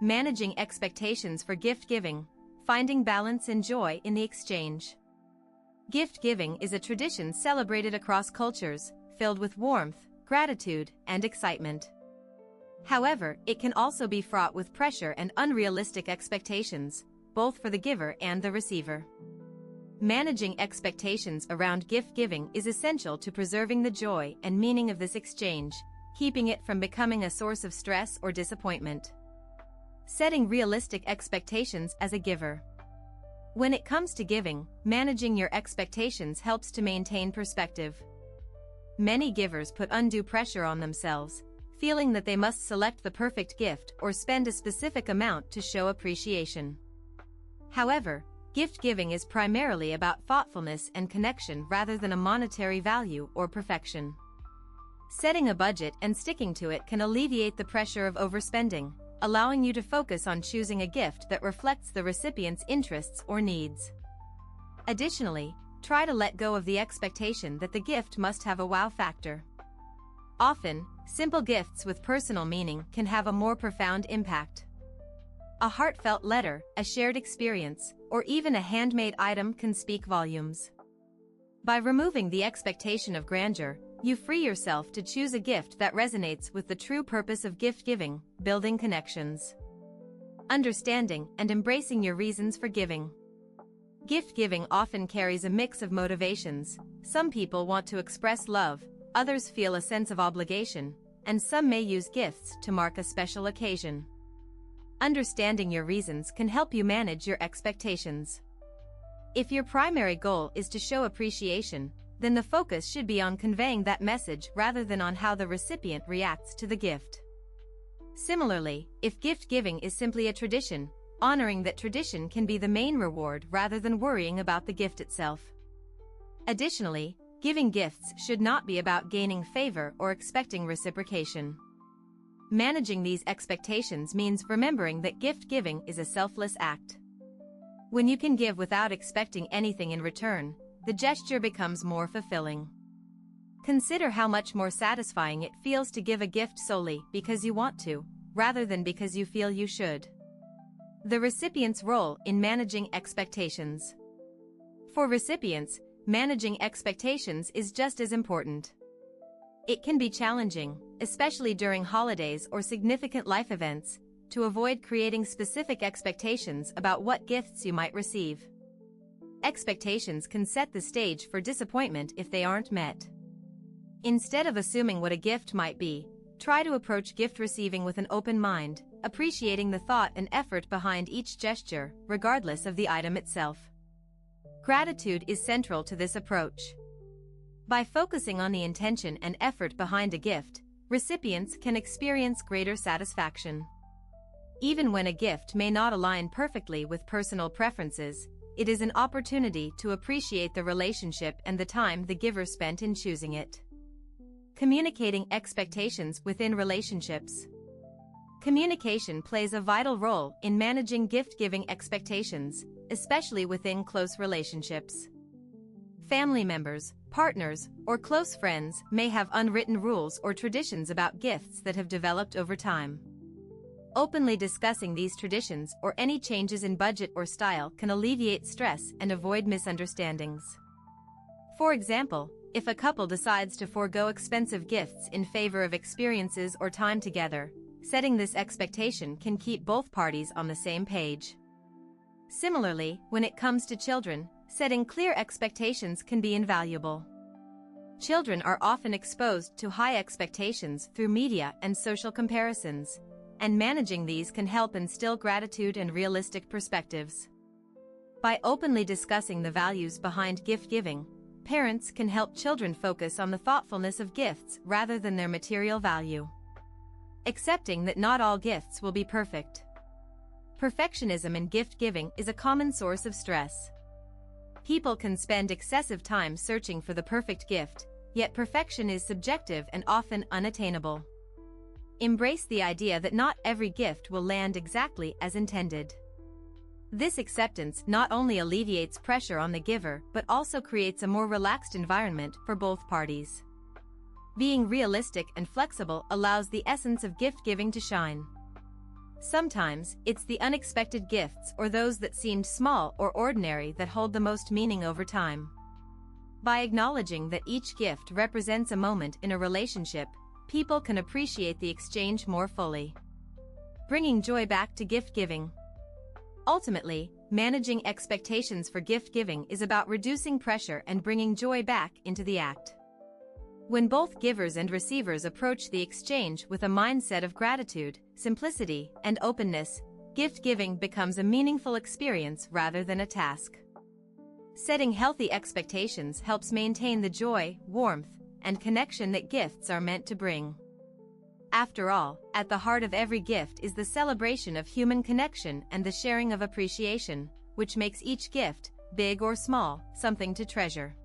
Managing expectations for gift giving, finding balance and joy in the exchange. Gift giving is a tradition celebrated across cultures, filled with warmth, gratitude, and excitement. However, it can also be fraught with pressure and unrealistic expectations, both for the giver and the receiver. Managing expectations around gift giving is essential to preserving the joy and meaning of this exchange, keeping it from becoming a source of stress or disappointment. Setting realistic expectations as a giver. When it comes to giving, managing your expectations helps to maintain perspective. Many givers put undue pressure on themselves, feeling that they must select the perfect gift or spend a specific amount to show appreciation. However, gift giving is primarily about thoughtfulness and connection rather than a monetary value or perfection. Setting a budget and sticking to it can alleviate the pressure of overspending, allowing you to focus on choosing a gift that reflects the recipient's interests or needs. Additionally, try to let go of the expectation that the gift must have a wow factor. Often, simple gifts with personal meaning can have a more profound impact. A heartfelt letter, a shared experience, or even a handmade item can speak volumes. By removing the expectation of grandeur, you free yourself to choose a gift that resonates with the true purpose of gift giving, building connections. Understanding and embracing your reasons for giving. Gift giving often carries a mix of motivations. Some people want to express love, others feel a sense of obligation, and some may use gifts to mark a special occasion. Understanding your reasons can help you manage your expectations. If your primary goal is to show appreciation, then the focus should be on conveying that message rather than on how the recipient reacts to the gift. Similarly, if gift giving is simply a tradition, honoring that tradition can be the main reward rather than worrying about the gift itself. Additionally, giving gifts should not be about gaining favor or expecting reciprocation. Managing these expectations means remembering that gift giving is a selfless act. When you can give without expecting anything in return, the gesture becomes more fulfilling. Consider how much more satisfying it feels to give a gift solely because you want to, rather than because you feel you should. The recipient's role in managing expectations. For recipients, managing expectations is just as important. It can be challenging, especially during holidays or significant life events, to avoid creating specific expectations about what gifts you might receive. Expectations can set the stage for disappointment if they aren't met. Instead of assuming what a gift might be, try to approach gift receiving with an open mind, appreciating the thought and effort behind each gesture, regardless of the item itself. Gratitude is central to this approach. By focusing on the intention and effort behind a gift, recipients can experience greater satisfaction. Even when a gift may not align perfectly with personal preferences, it is an opportunity to appreciate the relationship and the time the giver spent in choosing it. Communicating expectations within relationships. Communication plays a vital role in managing gift-giving expectations, especially within close relationships. Family members, partners, or close friends may have unwritten rules or traditions about gifts that have developed over time. Openly discussing these traditions or any changes in budget or style can alleviate stress and avoid misunderstandings. For example, if a couple decides to forego expensive gifts in favor of experiences or time together, setting this expectation can keep both parties on the same page. Similarly, when it comes to children, setting clear expectations can be invaluable. Children are often exposed to high expectations through media and social comparisons, and managing these can help instill gratitude and realistic perspectives. By openly discussing the values behind gift giving, parents can help children focus on the thoughtfulness of gifts rather than their material value. Accepting that not all gifts will be perfect. Perfectionism in gift giving is a common source of stress. People can spend excessive time searching for the perfect gift, yet perfection is subjective and often unattainable. Embrace the idea that not every gift will land exactly as intended. This acceptance not only alleviates pressure on the giver but also creates a more relaxed environment for both parties. Being realistic and flexible allows the essence of gift giving to shine. Sometimes, it's the unexpected gifts or those that seemed small or ordinary that hold the most meaning over time. By acknowledging that each gift represents a moment in a relationship, people can appreciate the exchange more fully. Bringing joy back to gift giving. Ultimately, managing expectations for gift giving is about reducing pressure and bringing joy back into the act. When both givers and receivers approach the exchange with a mindset of gratitude, simplicity, and openness, gift giving becomes a meaningful experience rather than a task. Setting healthy expectations helps maintain the joy, warmth, and connection that gifts are meant to bring. After all, at the heart of every gift is the celebration of human connection and the sharing of appreciation, which makes each gift, big or small, something to treasure.